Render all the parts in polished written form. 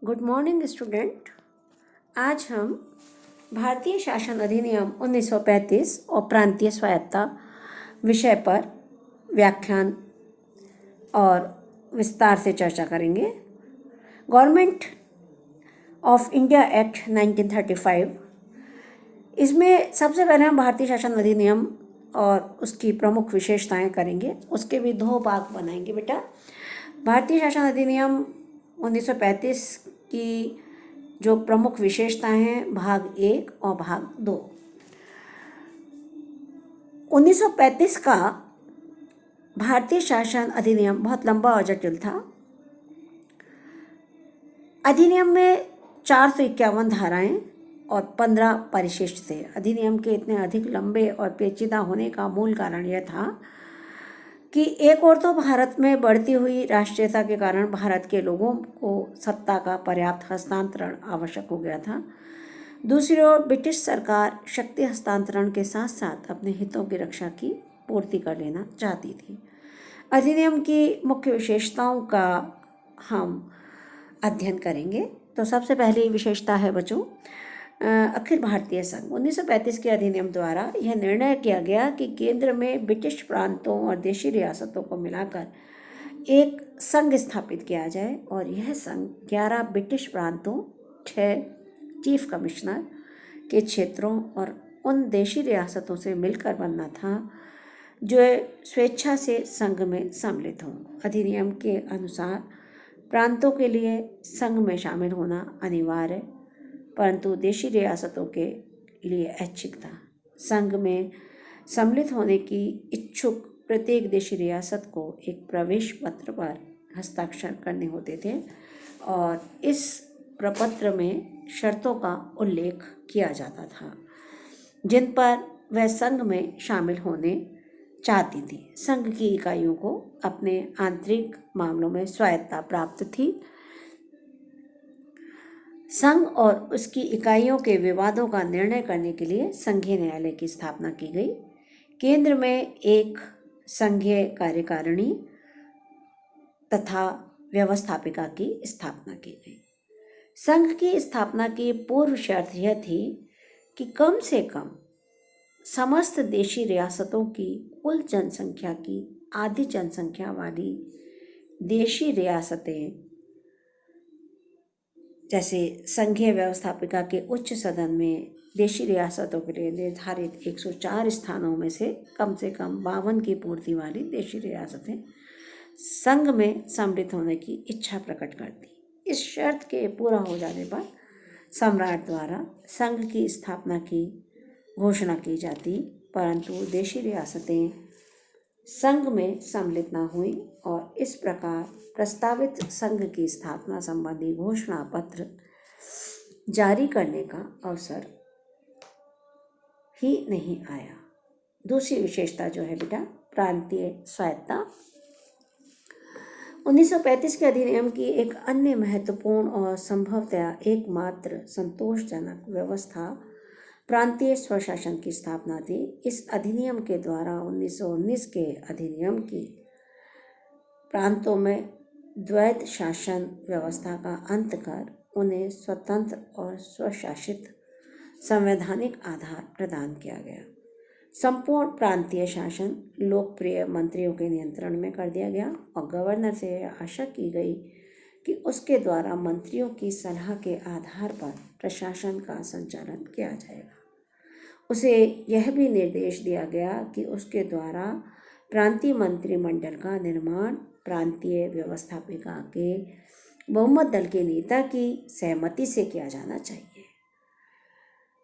Good morning student. आज हम भारतीय शासन अधिनियम 1935 और प्रांतीय स्वायत्तता विषय पर व्याख्यान और विस्तार से चर्चा करेंगे। गवर्नमेंट ऑफ इंडिया एक्ट 1935, इसमें सबसे पहले हम भारतीय शासन अधिनियम और उसकी प्रमुख विशेषताएं करेंगे। उसके भी दो भाग बनाएंगे बेटा। भारतीय शासन अधिनियम 1935 की जो प्रमुख विशेषताएं हैं, भाग 1 और भाग 2। 1935 का भारतीय शासन अधिनियम बहुत लंबा और जटिल था। अधिनियम में 451 धाराएं और 15 परिशिष्ट थे। अधिनियम के इतने अधिक लंबे और पेचीदा होने का मूल कारण यह था कि एक ओर तो भारत में बढ़ती हुई राष्ट्रीयता के कारण भारत के लोगों को सत्ता का पर्याप्त हस्तांतरण आवश्यक हो गया था। दूसरी ओर ब्रिटिश सरकार शक्ति हस्तांतरण के साथ साथ अपने हितों की रक्षा की पूर्ति कर लेना चाहती थी। अधिनियम की मुख्य विशेषताओं का हम अध्ययन करेंगे। तो सबसे पहली विशेषता है बच्चों, अखिल भारतीय संघ। 1935 के अधिनियम द्वारा यह निर्णय किया गया कि केंद्र में ब्रिटिश प्रांतों और देशी रियासतों को मिलाकर एक संघ स्थापित किया जाए और यह संघ 11 ब्रिटिश प्रांतों, 6 चीफ कमिश्नर के क्षेत्रों और उन देशी रियासतों से मिलकर बनना था जो स्वेच्छा से संघ में सम्मिलित हों। अधिनियम के अनुसार प्रांतों के लिए संघ में शामिल होना अनिवार्य, परंतु देशी रियासतों के लिए ऐच्छिक था। संघ में सम्मिलित होने की इच्छुक प्रत्येक देशी रियासत को एक प्रवेश पत्र पर हस्ताक्षर करने होते थे और इस प्रपत्र में शर्तों का उल्लेख किया जाता था जिन पर वह संघ में शामिल होने चाहती थी। संघ की इकाइयों को अपने आंतरिक मामलों में स्वायत्तता प्राप्त थी। संघ और उसकी इकाइयों के विवादों का निर्णय करने के लिए संघीय न्यायालय की स्थापना की गई। केंद्र में एक संघीय कार्यकारिणी तथा व्यवस्थापिका की स्थापना की गई। संघ की स्थापना की पूर्व शर्त यह थी कि कम से कम समस्त देशी रियासतों की कुल जनसंख्या की आधी जनसंख्या वाली देशी रियासतें, जैसे संघीय व्यवस्थापिका के उच्च सदन में देशी रियासतों के लिए निर्धारित 104 स्थानों में से कम 52 की पूर्ति वाली देशी रियासतें संघ में सम्मिलित होने की इच्छा प्रकट करती। इस शर्त के पूरा हो जाने पर सम्राट द्वारा संघ की स्थापना की घोषणा की जाती, परंतु देशी रियासतें संघ में सम्मिलित न हुई और इस प्रकार प्रस्तावित संघ की स्थापना संबंधी घोषणा पत्र जारी करने का अवसर ही नहीं आया। दूसरी विशेषता जो है बेटा, प्रांतीय स्वायत्तता। 1935 के अधिनियम की एक अन्य महत्वपूर्ण और संभवतया एकमात्र संतोषजनक व्यवस्था प्रांतीय स्वशासन की स्थापना थी। इस अधिनियम के द्वारा 1919 के अधिनियम की प्रांतों में द्वैध शासन व्यवस्था का अंत कर उन्हें स्वतंत्र और स्वशासित संवैधानिक आधार प्रदान किया गया। संपूर्ण प्रांतीय शासन लोकप्रिय मंत्रियों के नियंत्रण में कर दिया गया और गवर्नर से आशा की गई कि उसके द्वारा मंत्रियों की सलाह के आधार पर प्रशासन का संचालन किया जाएगा। उसे यह भी निर्देश दिया गया कि उसके द्वारा प्रांतीय मंत्रिमंडल का निर्माण प्रांतीय व्यवस्थापिका के बहुमत दल के नेता की सहमति से किया जाना चाहिए।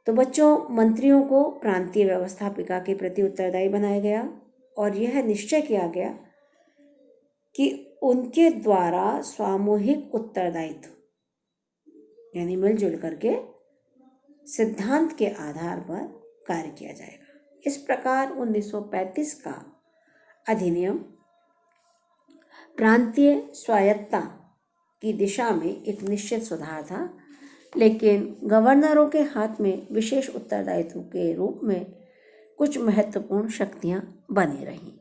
तो बच्चों, मंत्रियों को प्रांतीय व्यवस्थापिका के प्रति उत्तरदायी बनाया गया और यह निश्चय किया गया कि उनके द्वारा सामूहिक उत्तरदायित्व यानी मिलजुल करके सिद्धांत के आधार पर कार्य किया जाएगा। इस प्रकार 1935 का अधिनियम प्रांतीय स्वायत्तता की दिशा में एक निश्चित सुधार था, लेकिन गवर्नरों के हाथ में विशेष उत्तरदायित्व के रूप में कुछ महत्वपूर्ण शक्तियां बनी रहीं।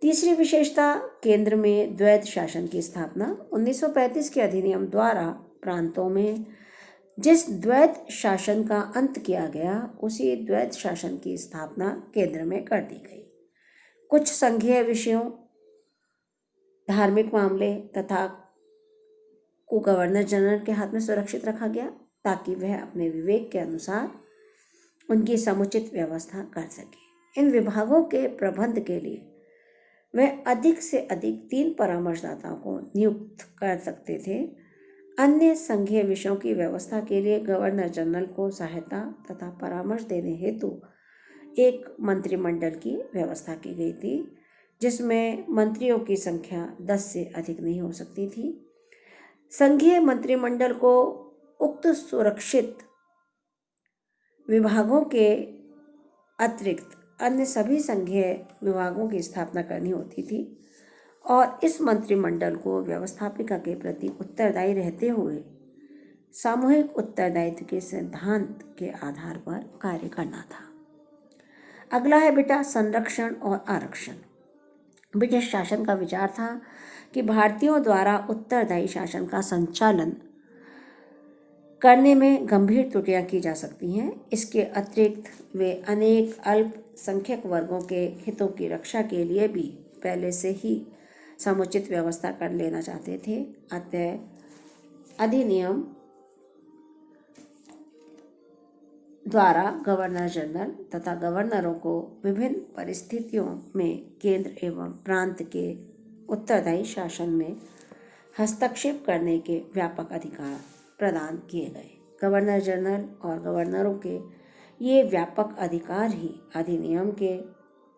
तीसरी विशेषता, केंद्र में द्वैध शासन की स्थापना। 1935 के अधिनियम द्वारा प्रांतों में जिस द्वैत शासन का अंत किया गया, उसी द्वैत शासन की स्थापना केंद्र में कर दी गई। कुछ संघीय विषयों, धार्मिक मामले तथा को गवर्नर जनरल के हाथ में सुरक्षित रखा गया ताकि वह अपने विवेक के अनुसार उनकी समुचित व्यवस्था कर सके। इन विभागों के प्रबंध के लिए वह अधिक से अधिक 3 परामर्शदाताओं को नियुक्त कर सकते थे। अन्य संघीय विषयों की व्यवस्था के लिए गवर्नर जनरल को सहायता तथा परामर्श देने हेतु एक मंत्रिमंडल की व्यवस्था की गई थी, जिसमें मंत्रियों की संख्या 10 से अधिक नहीं हो सकती थी। संघीय मंत्रिमंडल को उक्त सुरक्षित विभागों के अतिरिक्त अन्य सभी संघीय विभागों की स्थापना करनी होती थी और इस मंत्रिमंडल को व्यवस्थापिका के प्रति उत्तरदायी रहते हुए सामूहिक उत्तरदायित्व के सिद्धांत के आधार पर कार्य करना था। अगला है बेटा संरक्षण और आरक्षण। ब्रिटिश शासन का विचार था कि भारतीयों द्वारा उत्तरदायी शासन का संचालन करने में गंभीर त्रुटियां की जा सकती हैं। इसके अतिरिक्त वे अनेक अल्पसंख्यक वर्गों के हितों की रक्षा के लिए भी पहले से ही समुचित व्यवस्था कर लेना चाहते थे। अतः अधिनियम द्वारा गवर्नर जनरल तथा गवर्नरों को विभिन्न परिस्थितियों में केंद्र एवं प्रांत के उत्तरदायी शासन में हस्तक्षेप करने के व्यापक अधिकार प्रदान किए गए। गवर्नर जनरल और गवर्नरों के ये व्यापक अधिकार ही अधिनियम के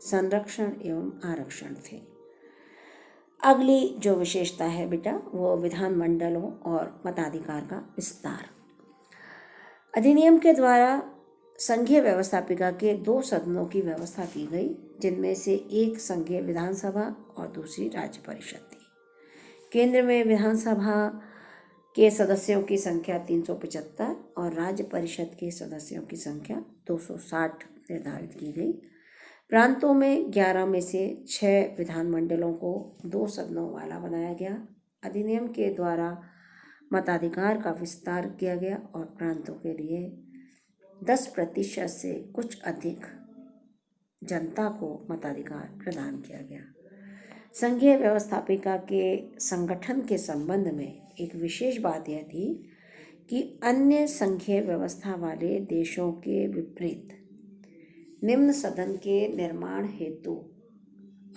संरक्षण एवं आरक्षण थे। अगली जो विशेषता है बेटा वो विधानमंडलों और मताधिकार का विस्तार। अधिनियम के द्वारा संघीय व्यवस्थापिका के 2 सदनों की व्यवस्था की गई, जिनमें से एक संघीय विधानसभा और दूसरी राज्य परिषद थी। केंद्र में विधानसभा के सदस्यों की संख्या 375 और राज्य परिषद के सदस्यों की संख्या 260 निर्धारित की गई। प्रांतों में 11 में से 6 विधानमंडलों को 2 सदनों वाला बनाया गया। अधिनियम के द्वारा मताधिकार का विस्तार किया गया और प्रांतों के लिए 10% से कुछ अधिक जनता को मताधिकार प्रदान किया गया। संघीय व्यवस्थापिका के संगठन के संबंध में एक विशेष बात यह थी कि अन्य संघीय व्यवस्था वाले देशों के विपरीत निम्न सदन के निर्माण हेतु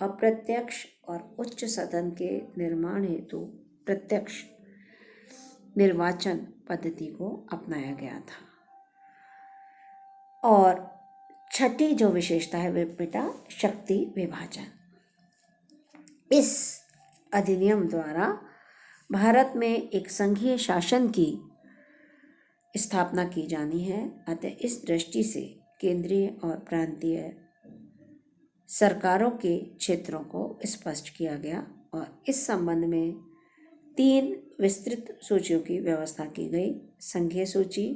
अप्रत्यक्ष और उच्च सदन के निर्माण हेतु प्रत्यक्ष निर्वाचन पद्धति को अपनाया गया था। और छठी जो विशेषता है वे बेटा शक्ति विभाजन। इस अधिनियम द्वारा भारत में एक संघीय शासन की स्थापना की जानी है। अतः इस दृष्टि से केंद्रीय और प्रांतीय सरकारों के क्षेत्रों को स्पष्ट किया गया और इस संबंध में 3 विस्तृत सूचियों की व्यवस्था की गई: संघीय सूची,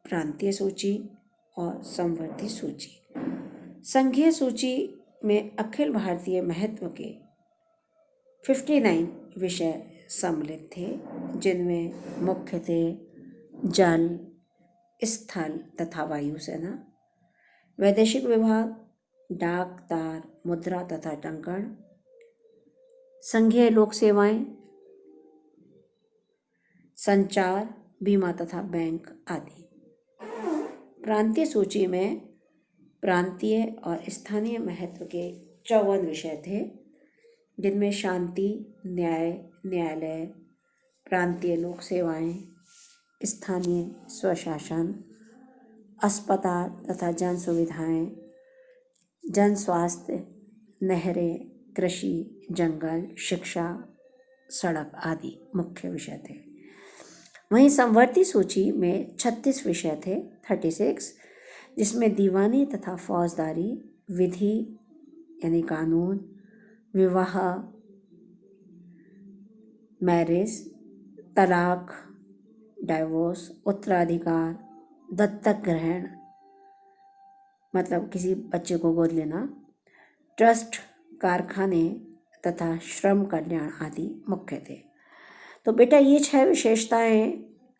प्रांतीय सूची और समवर्ती सूची। संघीय सूची में अखिल भारतीय महत्व के 59 विषय सम्मिलित थे, जिनमें मुख्य थे जल, स्थल तथा वायुसेना, वैदेशिक विभाग, डाक, तार, मुद्रा तथा टंकण, संघीय लोक सेवाएं, संचार, बीमा तथा बैंक आदि। प्रांतीय सूची में प्रांतीय और स्थानीय महत्व के 54 विषय थे, जिनमें शांति, न्याय, न्यायालय, प्रांतीय लोक सेवाएं, स्थानीय स्वशासन, अस्पताल तथा जन सुविधाएं, जन स्वास्थ्य, नहरें, कृषि, जंगल, शिक्षा, सड़क आदि मुख्य विषय थे। वहीं समवर्ती सूची में 36 विषय थे, 36, जिसमें दीवानी तथा फौजदारी, विधि यानी कानून, विवाह, मैरिज, तलाक, डाइवोर्स, उत्तराधिकार, दत्तक ग्रहण मतलब किसी बच्चे को गोद लेना, ट्रस्ट, कारखाने तथा श्रम कल्याण आदि मुख्य थे। तो बेटा ये 6 विशेषताएं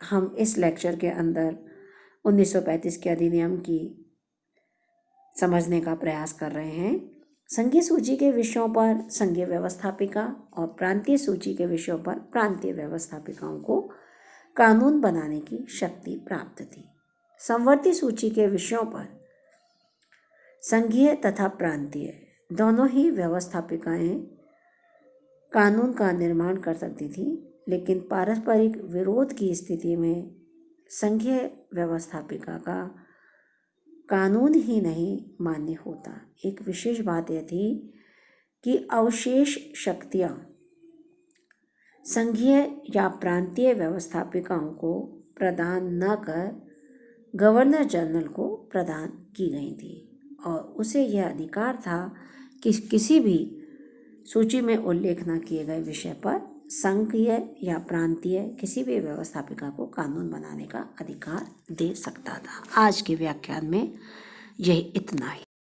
हम इस लेक्चर के अंदर 1935 के अधिनियम की समझने का प्रयास कर रहे हैं। संघीय सूची के विषयों पर संघीय व्यवस्थापिका और प्रांतीय सूची के विषयों पर प्रांतीय व्यवस्थापिकाओं को कानून बनाने की शक्ति प्राप्त थी। समवर्ती सूची के विषयों पर संघीय तथा प्रांतीय दोनों ही व्यवस्थापिकाएं कानून का निर्माण कर सकती थी, लेकिन पारस्परिक विरोध की स्थिति में संघीय व्यवस्थापिका का कानून ही नहीं मान्य होता। एक विशेष बात यह थी कि अवशेष शक्तियाँ संघीय या प्रांतीय व्यवस्थापिकाओं को प्रदान न कर गवर्नर जनरल को प्रदान की गई थी और उसे यह अधिकार था कि किसी भी सूची में उल्लेख न किए गए विषय पर संघीय या प्रांतीय किसी भी व्यवस्थापिका को कानून बनाने का अधिकार दे सकता था। आज के व्याख्यान में यही इतना ही।